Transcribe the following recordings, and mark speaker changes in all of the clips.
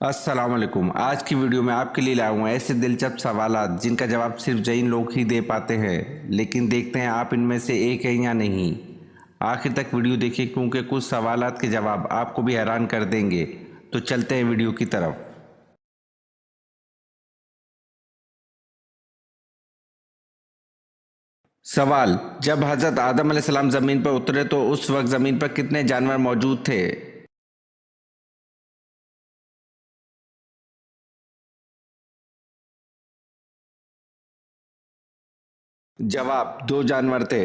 Speaker 1: السلام علیکم۔ آج کی ویڈیو میں آپ کے لیے لایا ہوں ایسے دلچسپ سوالات جن کا جواب صرف جین لوگ ہی دے پاتے ہیں، لیکن دیکھتے ہیں آپ ان میں سے ایک ہیں یا نہیں۔ آخر تک ویڈیو دیکھیں کیونکہ کچھ سوالات کے جواب آپ کو بھی حیران کر دیں گے۔ تو چلتے ہیں ویڈیو کی طرف۔ سوال: جب حضرت آدم علیہ السلام زمین پر اترے تو اس وقت زمین پر کتنے جانور موجود تھے؟ جواب: 2 جانور تھے۔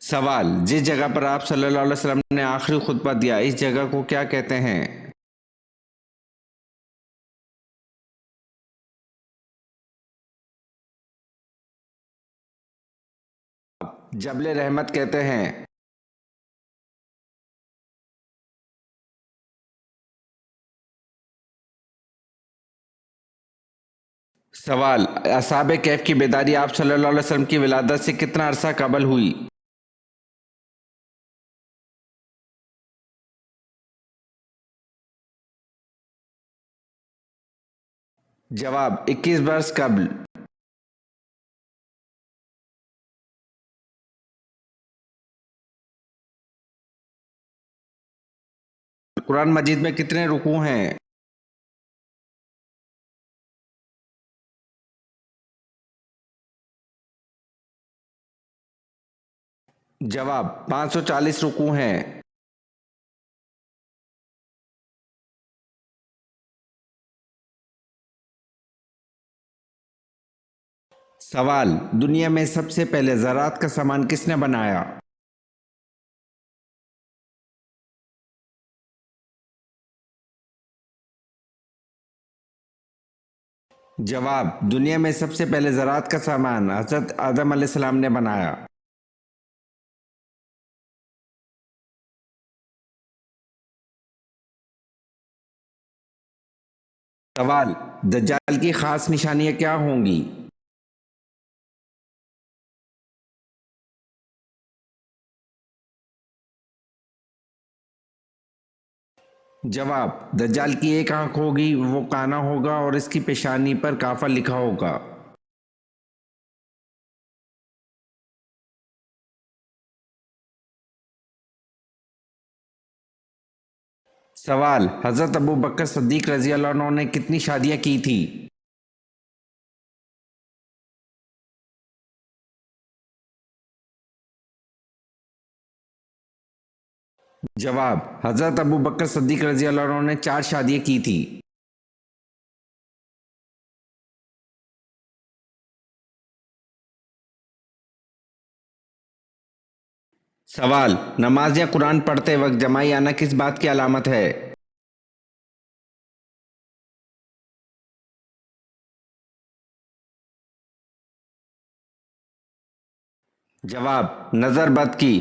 Speaker 1: سوال: جس جگہ پر آپ صلی اللہ علیہ وسلم نے آخری خطبہ دیا اس جگہ کو کیا کہتے ہیں؟ جبل رحمت کہتے ہیں۔ سوال: اصحاب کہف کی بیداری آپ صلی اللہ علیہ وسلم کی ولادت سے کتنا عرصہ قبل ہوئی؟ جواب: 21 برس قبل۔ قرآن مجید میں کتنے رکوع ہیں؟ جواب: 540 رکوع ہیں۔ سوال: دنیا میں سب سے پہلے زراعت کا سامان کس نے بنایا؟ جواب: دنیا میں سب سے پہلے زراعت کا سامان حضرت آدم علیہ السلام نے بنایا۔ سوال: دجال کی خاص نشانیاں کیا ہوں گی؟ جواب: دجال کی ایک آنکھ ہوگی، وہ کانا ہوگا اور اس کی پیشانی پر کافر لکھا ہوگا۔ سوال: حضرت ابوبکر صدیق رضی اللہ عنہ نے کتنی شادیاں کی تھی؟ جواب: حضرت ابوبکر صدیق رضی اللہ عنہ نے 4 شادیاں کی تھی۔ سوال: نماز یا قرآن پڑھتے وقت جمائی آنا کس بات کی علامت ہے؟ جواب: نظر بد کی۔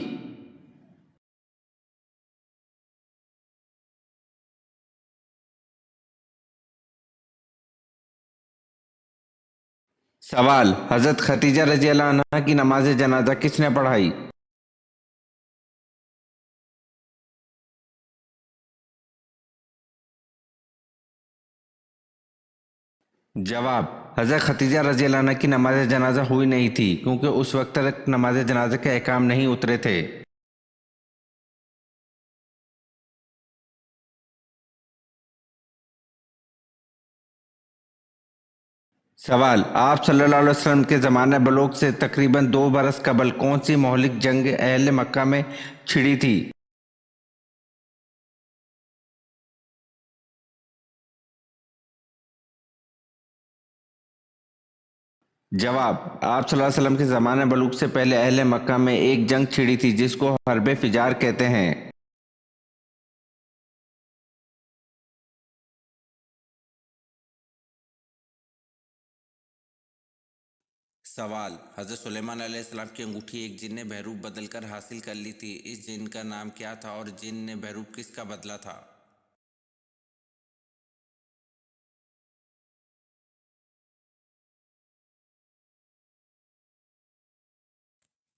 Speaker 1: سوال: حضرت ختیجہ رضی اللہ عنہ کی نماز جنازہ کس نے پڑھائی؟ جواب: حضرت ختیجہ رضی اللہ عنہ کی نماز جنازہ ہوئی نہیں تھی کیونکہ اس وقت تک نماز جنازہ کے احکام نہیں اترے تھے۔ سوال: آپ صلی اللہ علیہ وسلم کے زمانہ بلوغ سے تقریباً 2 برس قبل کون سی مہلک جنگ اہل مکہ میں چھڑی تھی؟ جواب: آپ صلی اللہ علیہ وسلم کے زمانہ بلوغ سے پہلے اہل مکہ میں ایک جنگ چھڑی تھی جس کو حرب فجار کہتے ہیں۔ سوال: حضرت سلیمان علیہ السلام کی انگوٹھی ایک جن نے بحروب بدل کر حاصل کر لی تھی، اس جن کا نام کیا تھا اور جن نے بحروب کس کا بدلا تھا؟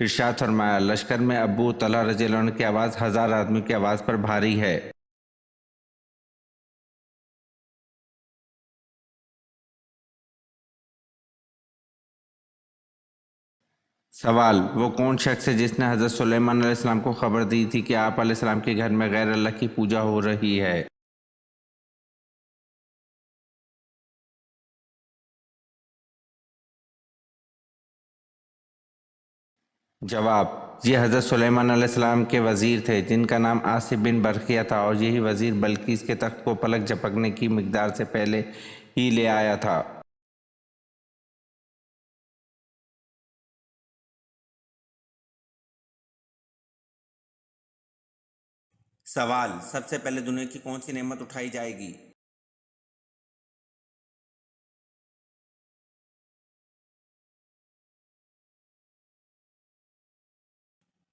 Speaker 1: ارشاد فرمایا، لشکر میں ابو طلحہ رضی اللہ عنہ کی آواز 1000 آدمیوں کی آواز پر بھاری ہے۔ سوال: وہ کون شخص ہے جس نے حضرت سلیمان علیہ السلام کو خبر دی تھی کہ آپ علیہ السلام کے گھر میں غیر اللہ کی پوجا ہو رہی ہے؟ جواب: یہ حضرت سلیمان علیہ السلام کے وزیر تھے جن کا نام آصف بن برقیہ تھا، اور یہی وزیر بلقیس کے تخت کو پلک جھپکنے کی مقدار سے پہلے ہی لے آیا تھا۔ سوال: سب سے پہلے دنیا کی کون سی نعمت اٹھائی جائے گی؟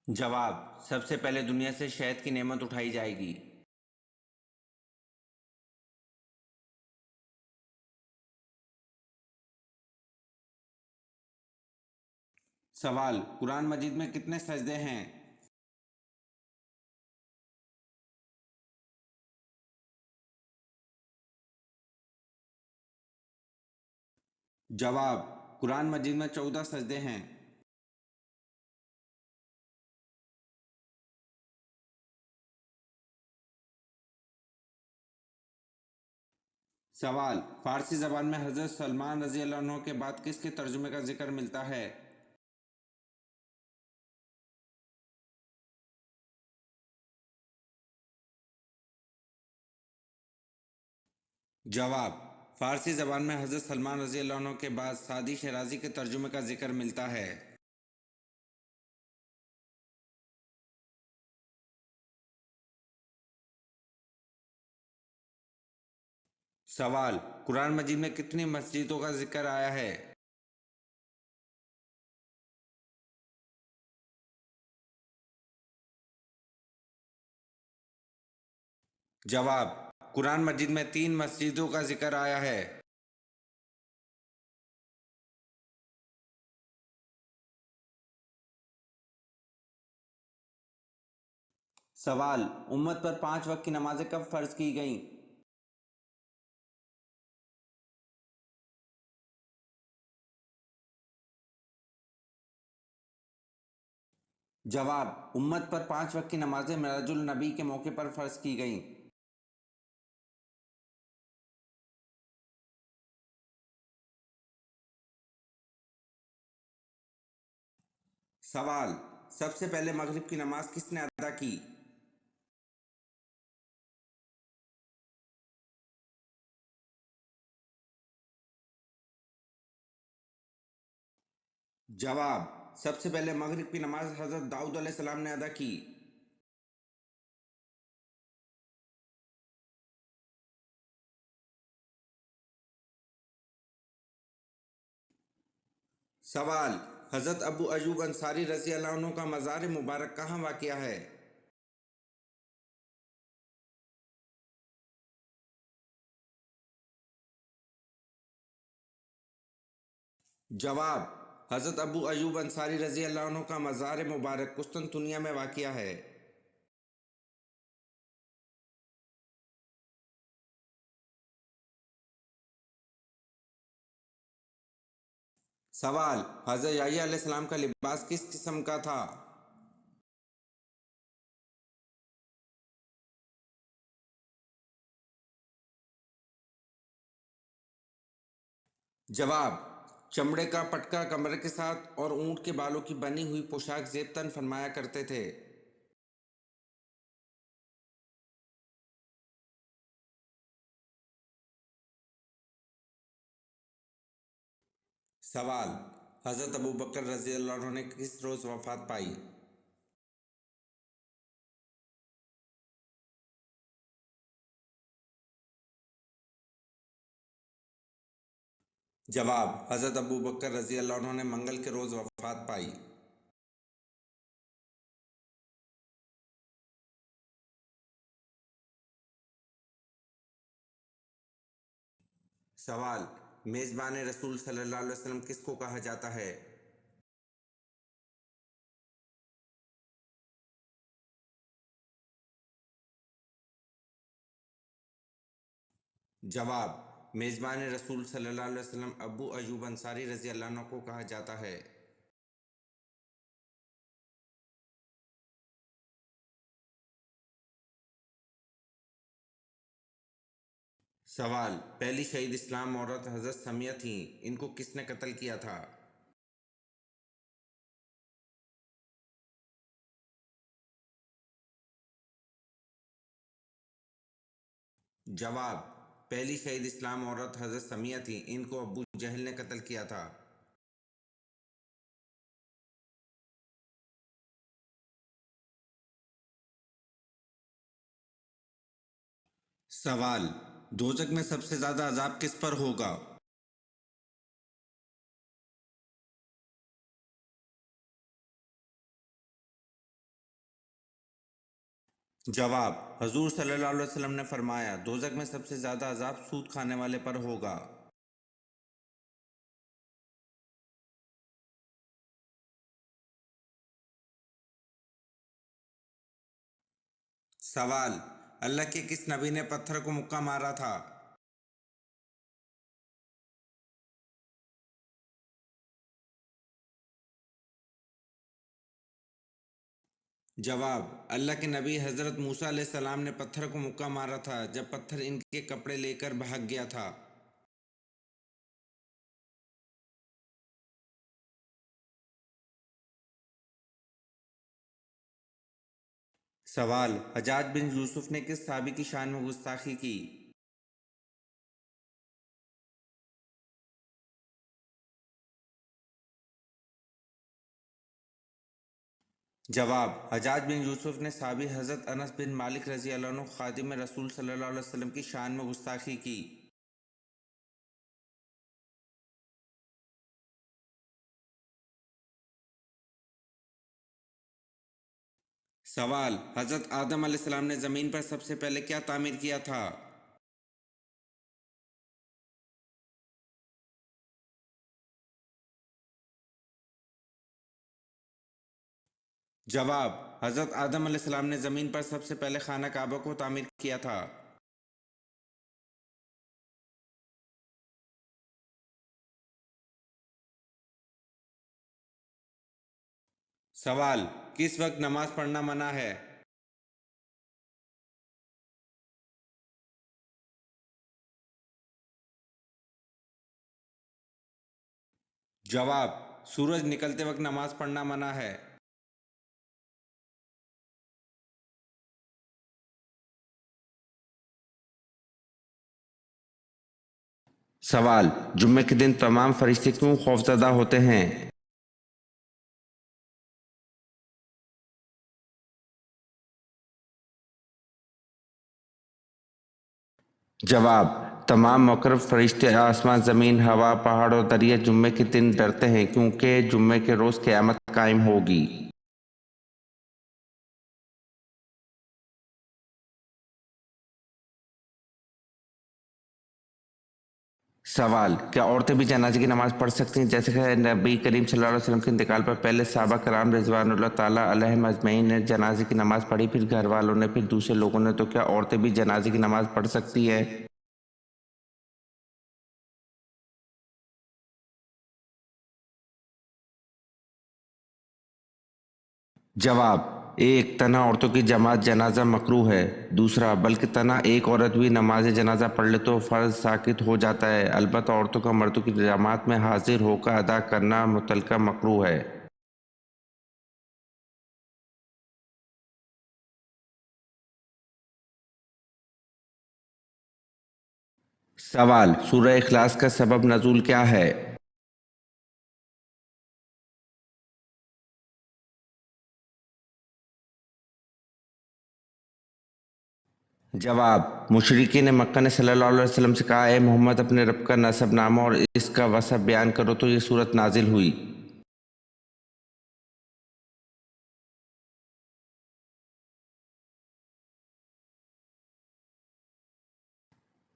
Speaker 1: جواب: سب سے پہلے دنیا سے شہد کی نعمت اٹھائی جائے گی۔ سوال: قرآن مجید میں کتنے سجدے ہیں؟ جواب: قرآن مجید میں 14 سجدے ہیں۔ سوال: فارسی زبان میں حضرت سلمان رضی اللہ عنہ کے بعد کس کے ترجمے کا ذکر ملتا ہے؟ جواب: فارسی زبان میں حضرت سلمان رضی اللہ عنہ کے بعد سعدی شیرازی کے ترجمے کا ذکر ملتا ہے۔ سوال: قرآن مجید میں کتنی مسجدوں کا ذکر آیا ہے؟ جواب: قرآن مجید میں 3 مسجدوں کا ذکر آیا ہے۔ سوال: امت پر 5 وقت کی نمازیں کب فرض کی گئیں؟ جواب: امت پر 5 وقت کی نمازیں معراج النبی کے موقع پر فرض کی گئیں۔ سوال: سب سے پہلے مغرب کی نماز کس نے ادا کی؟ جواب: سب سے پہلے مغرب کی نماز حضرت داؤد علیہ السلام نے ادا کی۔ سوال: حضرت ابو ایوب انصاری رضی اللہ عنہ کا مزار مبارک کہاں واقع ہے؟ جواب: حضرت ابو ایوب انصاری رضی اللہ عنہ کا مزار مبارک قسطنطنیہ میں واقع ہے۔ سوال: حضرت یحییٰ علیہ السلام کا لباس کس قسم کا تھا؟ جواب: چمڑے کا پٹکا کمر کے ساتھ اور اونٹ کے بالوں کی بنی ہوئی پوشاک زیب تن فرمایا کرتے تھے۔ سوال: حضرت ابوبکر رضی اللہ عنہ نے کس روز وفات پائی؟ جواب: حضرت ابوبکر رضی اللہ عنہ نے منگل کے روز وفات پائی۔ سوال: میزبان رسول صلی اللہ علیہ وسلم کس کو کہا جاتا ہے؟ جواب: میزبان رسول صلی اللہ علیہ وسلم ابو ایوب انصاری رضی اللہ عنہ کو کہا جاتا ہے۔ سوال: پہلی شہید اسلام عورت حضرت سمیہ تھیں، ان کو کس نے قتل کیا تھا؟ جواب: پہلی شہید اسلام عورت حضرت سمیہ تھیں، ان کو ابو جہل نے قتل کیا تھا۔ سوال: دوزخ میں سب سے زیادہ عذاب کس پر ہوگا؟ جواب: حضور صلی اللہ علیہ وسلم نے فرمایا، دوزخ میں سب سے زیادہ عذاب سود کھانے والے پر ہوگا۔ سوال: اللہ کے کس نبی نے پتھر کو مکہ مارا تھا؟ جواب: اللہ کے نبی حضرت موسیٰ علیہ السلام نے پتھر کو مکہ مارا تھا جب پتھر ان کے کپڑے لے کر بھاگ گیا تھا۔ سوال: حجاج بن یوسف نے کس صحابی کی شان میں گستاخی کی؟ جواب: حجاج بن یوسف نے صحابی حضرت انس بن مالک رضی اللہ عنہ خادم رسول صلی اللہ علیہ وسلم کی شان میں گستاخی کی۔ سوال: حضرت آدم علیہ السلام نے زمین پر سب سے پہلے کیا تعمیر کیا تھا؟ جواب: حضرت آدم علیہ السلام نے زمین پر سب سے پہلے خانہ کعبہ کو تعمیر کیا تھا۔ سوال: کس وقت نماز پڑھنا منع ہے؟ جواب: سورج نکلتے وقت نماز پڑھنا منع ہے۔ سوال: جمعے کے دن تمام فرشتے کیوں خوفزدہ ہوتے ہیں؟ جواب: تمام مقرب فرشتے آسمان، زمین، ہوا، پہاڑ اور دریا جمعے کے دن ڈرتے ہیں کیونکہ جمعے کے روز قیامت قائم ہوگی۔ سوال: کیا عورتیں بھی جنازے کی نماز پڑھ سکتی ہیں؟ جیسے کہ نبی کریم صلی اللہ علیہ وسلم کے انتقال پر پہلے صحابہ کرام رضوان اللہ تعالیٰ علیہم اجمعین نے جنازے کی نماز پڑھی، پھر گھر والوں نے، پھر دوسرے لوگوں نے، تو کیا عورتیں بھی جنازے کی نماز پڑھ سکتی ہیں؟ جواب: ایک، تنہا عورتوں کی جماعت جنازہ مکروہ ہے۔ دوسرا، بلکہ تنہا ایک عورت بھی نماز جنازہ پڑھ لے تو فرض ساقط ہو جاتا ہے، البتہ عورتوں کا مردوں کی جماعت میں حاضر ہو کر ادا کرنا مطلقہ مکروہ ہے۔ سوال: سورہ اخلاص کا سبب نزول کیا ہے؟ جواب: مشرکین مکہ نے صلی اللہ علیہ وسلم سے کہا، اے محمد اپنے رب کا نسب نامہ اور اس کا وصف بیان کرو، تو یہ سورت نازل ہوئی۔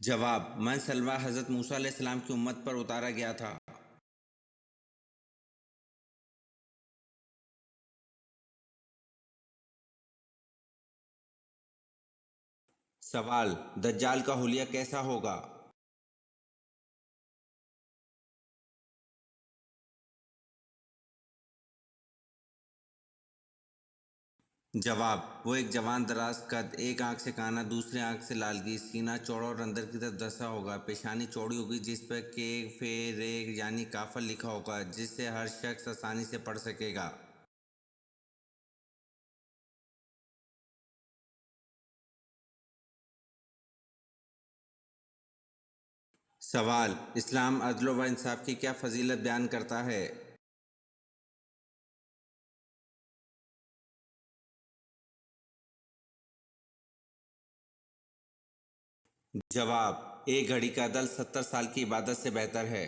Speaker 1: جواب: من سلوا حضرت موسیٰ علیہ السلام کی امت پر اتارا گیا تھا۔ سوال: دجال کا حلیہ کیسا ہوگا؟ جواب: وہ ایک جوان دراز قد، ایک آنکھ سے کانا، دوسری آنکھ سے لالگی، سینہ چوڑا اور اندر کی طرف دھنسا ہوگا، پیشانی چوڑی ہوگی جس پر کے فے رے یعنی کافر لکھا ہوگا جس سے ہر شخص آسانی سے پڑھ سکے گا۔ سوال: اسلام عدل و انصاف کی کیا فضیلت بیان کرتا ہے؟ جواب: ایک گھڑی کا عدل 70 سال کی عبادت سے بہتر ہے۔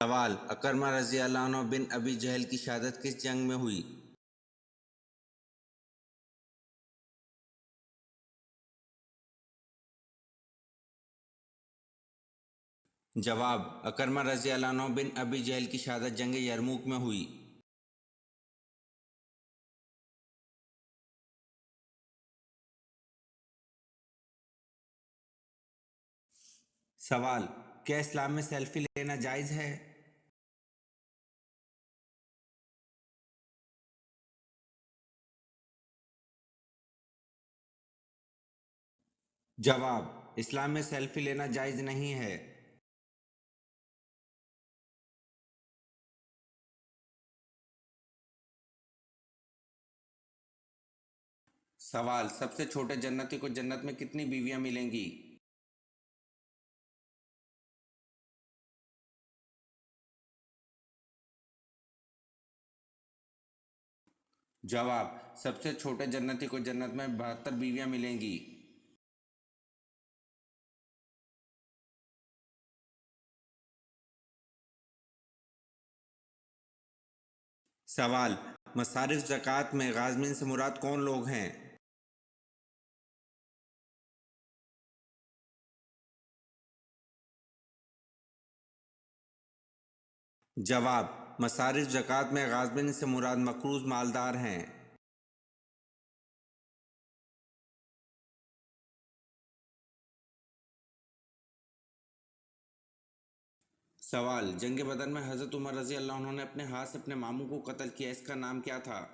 Speaker 1: سوال: اکرمہ رضی اللہ عنہ بن ابی جہل کی شہادت کس جنگ میں ہوئی؟ جواب: اکرمہ رضی اللہ عنہ بن ابی جہل کی شہادت جنگ یرموک میں ہوئی۔ سوال: کیا اسلام میں سیلفی لینا جائز ہے؟ جواب: اسلام میں سیلفی لینا جائز نہیں ہے۔ سوال: سب سے چھوٹے جنتی کو جنت میں کتنی بیویاں ملیں گی؟ جواب: سب سے چھوٹے جنتی کو جنت میں 72 بیویاں ملیں گی۔ سوال: مصارف زکوٰۃ میں غازمین سے مراد کون لوگ ہیں؟ جواب: مصارف زکوٰۃ میں غازمین سے مراد مقروض مالدار ہیں۔ سوال: جنگ بدر میں حضرت عمر رضی اللہ عنہ نے اپنے ہاتھ سے اپنے ماموں کو قتل کیا، اس کا نام کیا تھا؟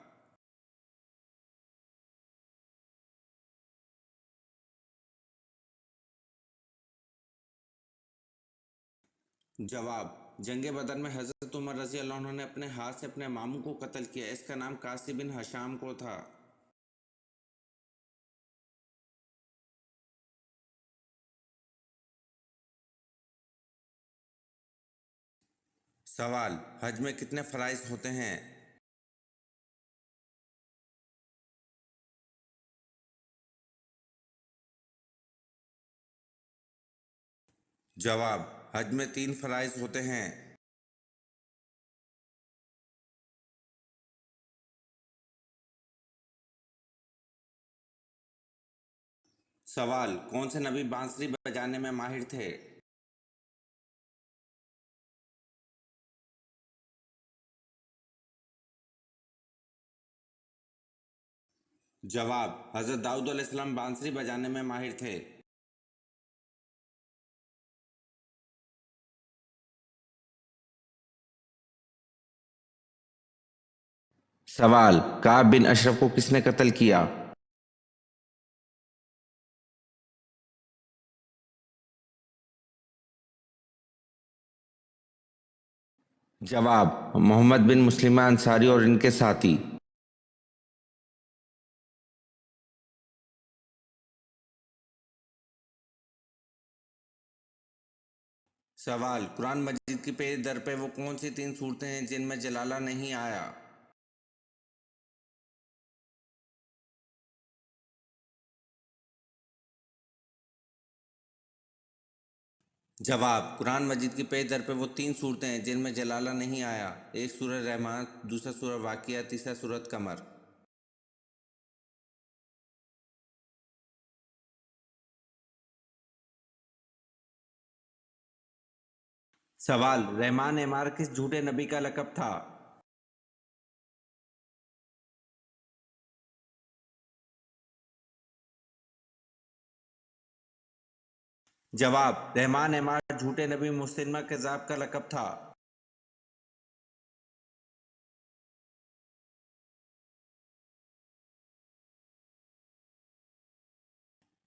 Speaker 1: جواب: جنگ بدر میں حضرت عمر رضی اللہ عنہ نے اپنے ہاتھ سے اپنے ماموں کو قتل کیا، اس کا نام قاسم بن ہشام کو تھا۔ سوال: حج میں کتنے فرائض ہوتے ہیں؟ جواب: حج میں 3 فرائض ہوتے ہیں۔ سوال: کون سے نبی بانسری بجانے میں ماہر تھے؟ جواب: حضرت داؤد علیہ السلام بانسری بجانے میں ماہر تھے۔ سوال: کعب بن اشرف کو کس نے قتل کیا؟ جواب: محمد بن مسلمہ انصاری اور ان کے ساتھی۔ سوال: قرآن مجید کی پیج در پہ وہ کون سی 3 صورتیں ہیں جن میں جلالہ نہیں آیا؟ جواب: قرآن مجید کی پیج در پہ وہ 3 صورتیں ہیں جن میں جلالہ نہیں آیا، ایک سورہ رحمان، دوسرا سورہ واقعہ، تیسرا سورۃ قمر۔ سوال: رحمان عمار کس جھوٹے نبی کا لقب تھا؟ جواب: رحمان عمار جھوٹے نبی مسلمہ کذاب کا لقب تھا۔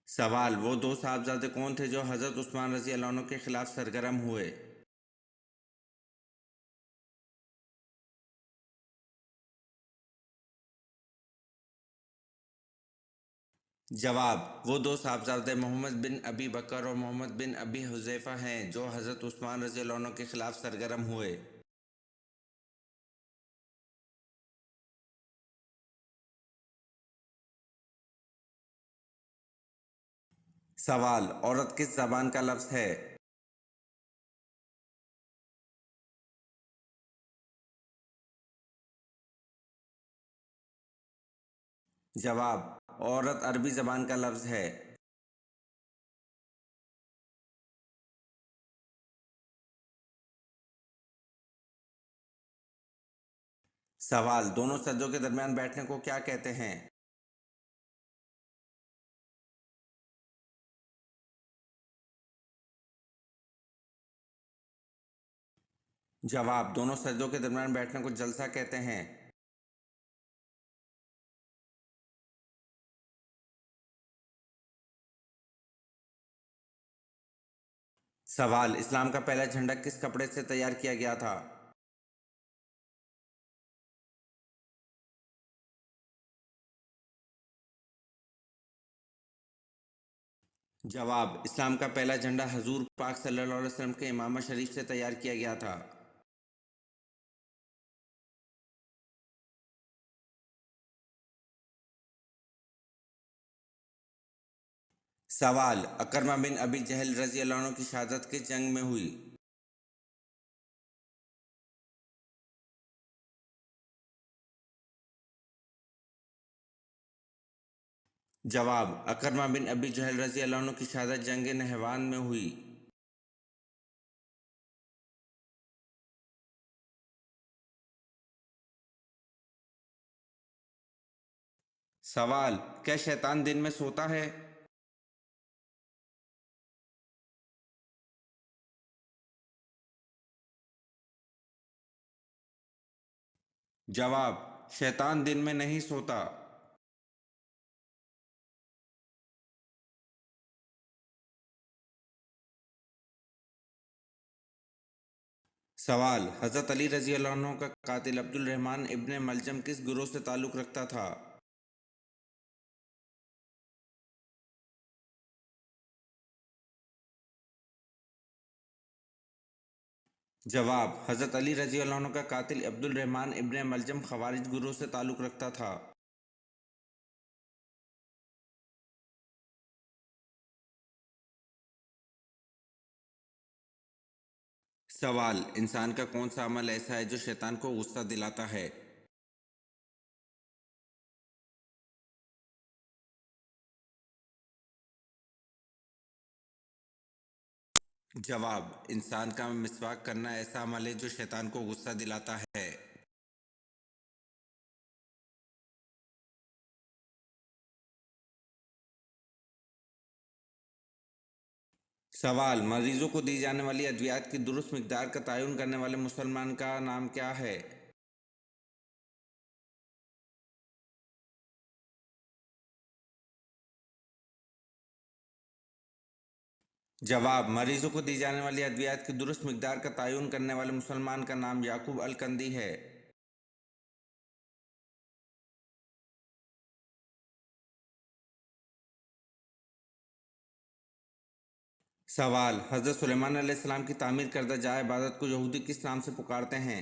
Speaker 1: سوال: وہ 2 صاحبزادے کون تھے جو حضرت عثمان رضی اللہ عنہ کے خلاف سرگرم ہوئے؟ جواب: وہ 2 صاحبزادے محمد بن ابی بکر اور محمد بن ابی حذیفہ ہیں جو حضرت عثمان رضی اللہ عنہ کے خلاف سرگرم ہوئے۔ سوال: عورت کس زبان کا لفظ ہے؟ جواب: عورت عربی زبان کا لفظ ہے۔ سوال: دونوں سجدوں کے درمیان بیٹھنے کو کیا کہتے ہیں؟ جواب: دونوں سجدوں کے درمیان بیٹھنے کو جلسہ کہتے ہیں۔ سوال: اسلام کا پہلا جھنڈا کس کپڑے سے تیار کیا گیا تھا؟ جواب: اسلام کا پہلا جھنڈا حضور پاک صلی اللہ علیہ وسلم کے امامہ شریف سے تیار کیا گیا تھا۔ سوال: اکرمہ بن ابی جہل رضی اللہ عنہ کی شہادت کس جنگ میں ہوئی؟ جواب: اکرمہ بن ابی جہل رضی اللہ عنہ کی شہادت جنگ نہوان میں ہوئی۔ سوال: کیا شیطان دن میں سوتا ہے؟ جواب: شیطان دن میں نہیں سوتا۔ سوال: حضرت علی رضی اللہ عنہ کا قاتل عبد الرحمن ابن ملجم کس گروہ سے تعلق رکھتا تھا؟ جواب: حضرت علی رضی اللہ عنہ کا قاتل عبد الرحمن ابن ملجم خوارج گروہ سے تعلق رکھتا تھا۔ سوال: انسان کا کون سا عمل ایسا ہے جو شیطان کو غصہ دلاتا ہے؟ جواب: انسان کا مسواک کرنا ایسا عمل ہے جو شیطان کو غصہ دلاتا ہے۔ سوال: مریضوں کو دی جانے والی ادویات کی درست مقدار کا تعین کرنے والے مسلمان کا نام کیا ہے؟ جواب: مریضوں کو دی جانے والی ادویات کی درست مقدار کا تعین کرنے والے مسلمان کا نام یعقوب الکندی ہے۔ سوال: حضرت سلیمان علیہ السلام کی تعمیر کردہ جائے عبادت کو یہودی کس نام سے پکارتے ہیں؟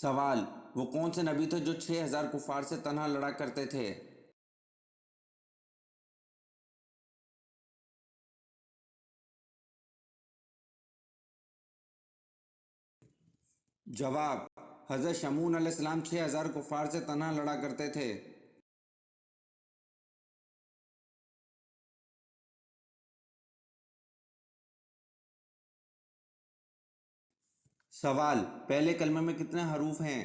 Speaker 1: سوال: وہ کون سے نبی تھے جو 6000 کفار سے تنہا لڑا کرتے تھے؟ جواب: حضرت شمعون علیہ السلام 6000 کفار سے تنہا لڑا کرتے تھے۔ سوال: پہلے کلمے میں کتنے حروف ہیں؟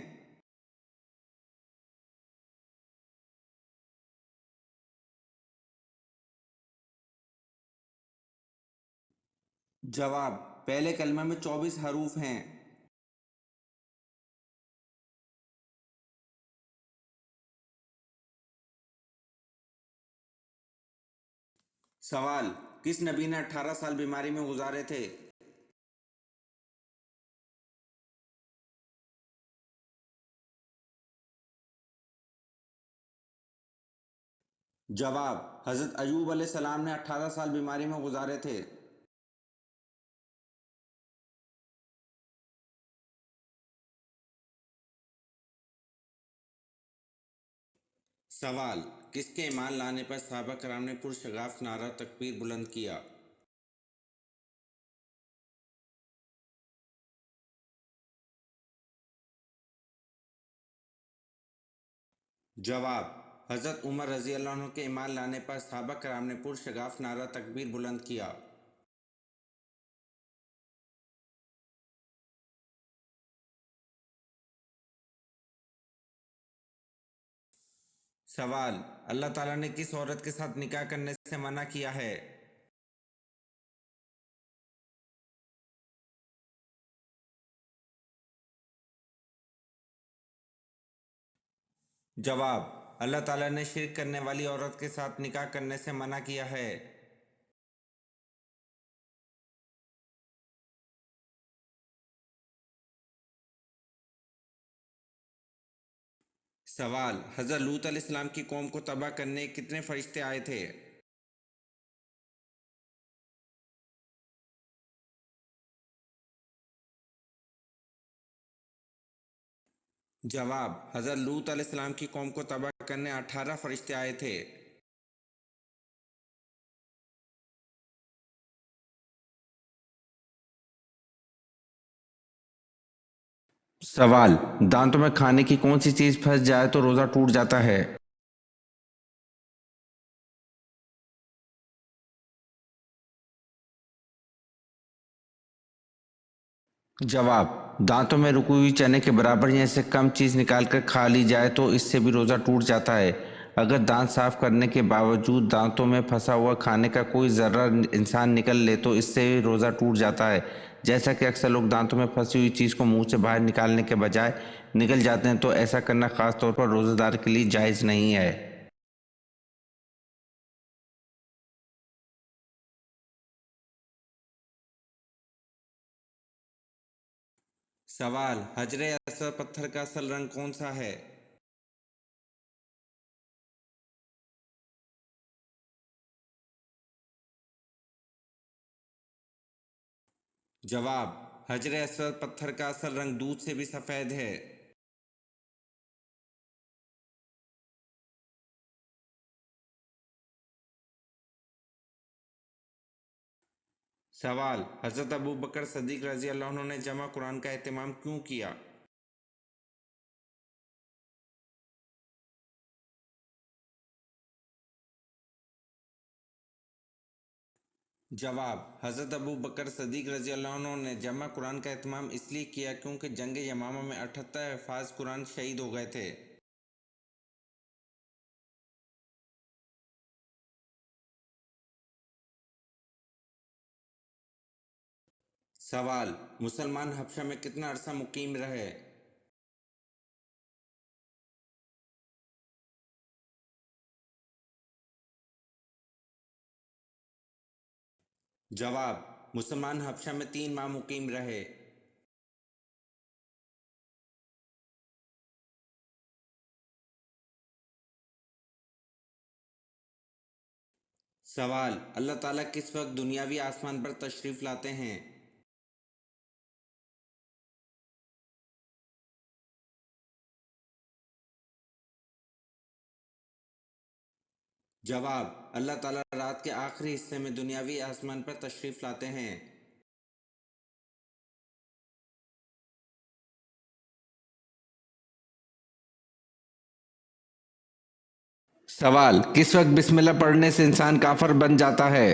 Speaker 1: جواب: پہلے کلمے میں 24 حروف ہیں۔ سوال: کس نبی نے 18 سال بیماری میں گزارے تھے؟ جواب: حضرت ایوب علیہ السلام نے 18 سال بیماری میں گزارے تھے۔ سوال: کس کے ایمان لانے پر صحابہ کرام نے پرشگاف نعرہ تکبیر بلند کیا؟ جواب: حضرت عمر رضی اللہ عنہ کے ایمان لانے پر صحابہ کرام نے پرشگاف نعرہ تکبیر بلند کیا۔ سوال: اللہ تعالیٰ نے کس عورت کے ساتھ نکاح کرنے سے منع کیا ہے؟ جواب: اللہ تعالیٰ نے شرک کرنے والی عورت کے ساتھ نکاح کرنے سے منع کیا ہے۔ سوال: حضرت لوط علیہ السلام کی قوم کو تباہ کرنے کتنے فرشتے آئے تھے؟ جواب: حضرت لوط علیہ السلام کی قوم کو تباہ کرنے 18 فرشتے آئے تھے۔ سوال: دانتوں میں کھانے کی کون سی چیز پھنس جائے تو روزہ ٹوٹ جاتا ہے؟ جواب: دانتوں میں رکی ہوئی چنے کے برابر یا اس سے کم چیز نکال کر کھا لی جائے تو اس سے بھی روزہ ٹوٹ جاتا ہے۔ اگر دانت صاف کرنے کے باوجود دانتوں میں پھنسا ہوا کھانے کا کوئی ذرہ انسان نکل لے تو اس سے روزہ ٹوٹ جاتا ہے۔ جیسا کہ اکثر لوگ دانتوں میں پھنسی ہوئی چیز کو منہ سے باہر نکالنے کے بجائے نگل جاتے ہیں تو ایسا کرنا خاص طور پر روزہ دار کے لیے جائز نہیں ہے۔ سوال: حجر اسود پتھر کا اصل رنگ کون سا ہے؟ جواب: حجر اسود پتھر کا اصل رنگ دودھ سے بھی سفید ہے۔ سوال: حضرت ابوبکر صدیق رضی اللہ عنہ نے جمع قرآن کا اہتمام کیوں کیا؟ جواب: حضرت ابوبکر صدیق رضی اللہ عنہ نے جمع قرآن کا اہتمام اس لیے کیا کیونکہ جنگ یمامہ میں 78 حفاظ قرآن شہید ہو گئے تھے۔ سوال: مسلمان حبشہ میں کتنا عرصہ مقیم رہے؟ جواب: مسلمان حبشہ میں 3 ماہ مقیم رہے۔ سوال: اللہ تعالیٰ کس وقت دنیاوی آسمان پر تشریف لاتے ہیں؟ جواب: اللہ تعالیٰ رات کے آخری حصے میں دنیاوی آسمان پر تشریف لاتے ہیں۔ سوال: کس وقت بسم اللہ پڑھنے سے انسان کافر بن جاتا ہے؟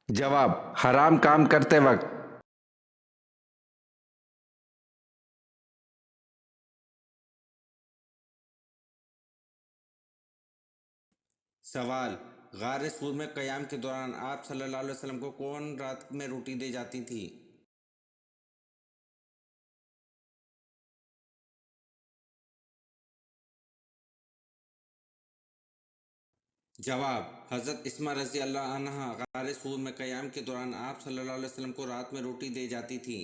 Speaker 1: جواب: حرام کام کرتے وقت۔ سوال: غار ثور میں قیام کے دوران آپ صلی اللہ علیہ وسلم کو کون رات میں روٹی دے جاتی تھی؟ جواب: حضرت اسمہ رضی اللہ عنہا غار ثور میں قیام کے دوران آپ صلی اللہ علیہ وسلم کو رات میں روٹی دے جاتی تھی۔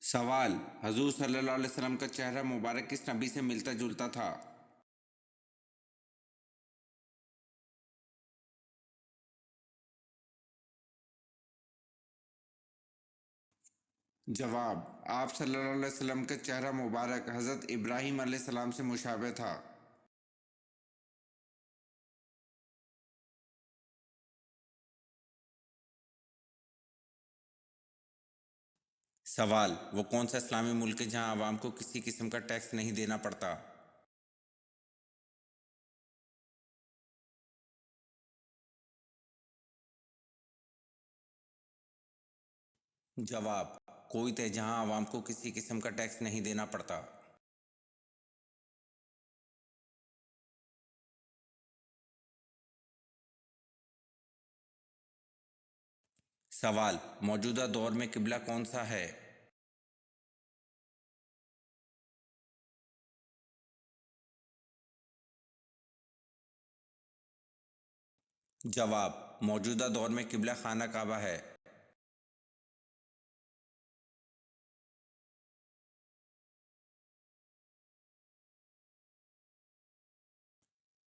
Speaker 1: سوال: حضور صلی اللہ علیہ وسلم کا چہرہ مبارک کس نبی سے ملتا جلتا تھا؟ جواب: آپ صلی اللہ علیہ وسلم کا چہرہ مبارک حضرت ابراہیم علیہ السلام سے مشابہ تھا۔ سوال: وہ کون سا اسلامی ملک ہے جہاں عوام کو کسی قسم کا ٹیکس نہیں دینا پڑتا؟ جواب: کویت ہے جہاں عوام کو کسی قسم کا ٹیکس نہیں دینا پڑتا۔ سوال: موجودہ دور میں قبلہ کون سا ہے؟ جواب: موجودہ دور میں قبلہ خانہ کعبہ ہے۔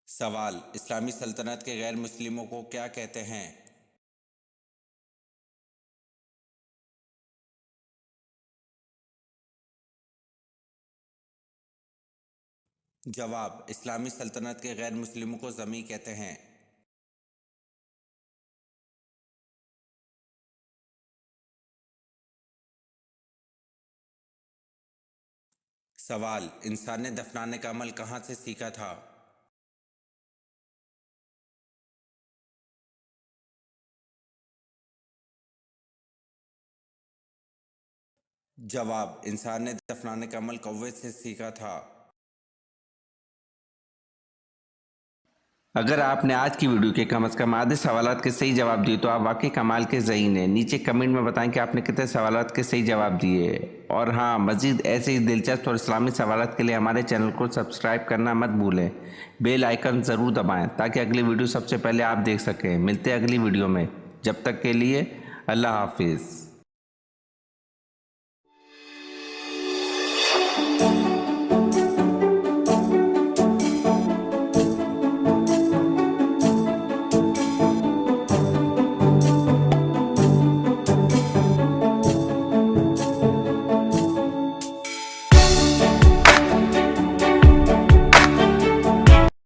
Speaker 1: سوال: اسلامی سلطنت کے غیر مسلموں کو کیا کہتے ہیں؟ جواب: اسلامی سلطنت کے غیر مسلموں کو ذمی کہتے ہیں۔ سوال: انسان نے دفنانے کا عمل کہاں سے سیکھا تھا؟ جواب: انسان نے دفنانے کا عمل کوے سے سیکھا تھا۔ اگر آپ نے آج کی ویڈیو کے کم از کم آدھے سوالات کے صحیح جواب دیے تو آپ واقعی کمال کے ذہین ہیں۔ نیچے کمنٹ میں بتائیں کہ آپ نے کتنے سوالات کے صحیح جواب دیے، اور ہاں، مزید ایسے ہی دلچسپ اور اسلامی سوالات کے لیے ہمارے چینل کو سبسکرائب کرنا مت بھولیں۔ بیل آئیکن ضرور دبائیں تاکہ اگلی ویڈیو سب سے پہلے آپ دیکھ سکیں۔ ملتے ہیں اگلی ویڈیو میں، جب تک کے لیے اللہ حافظ۔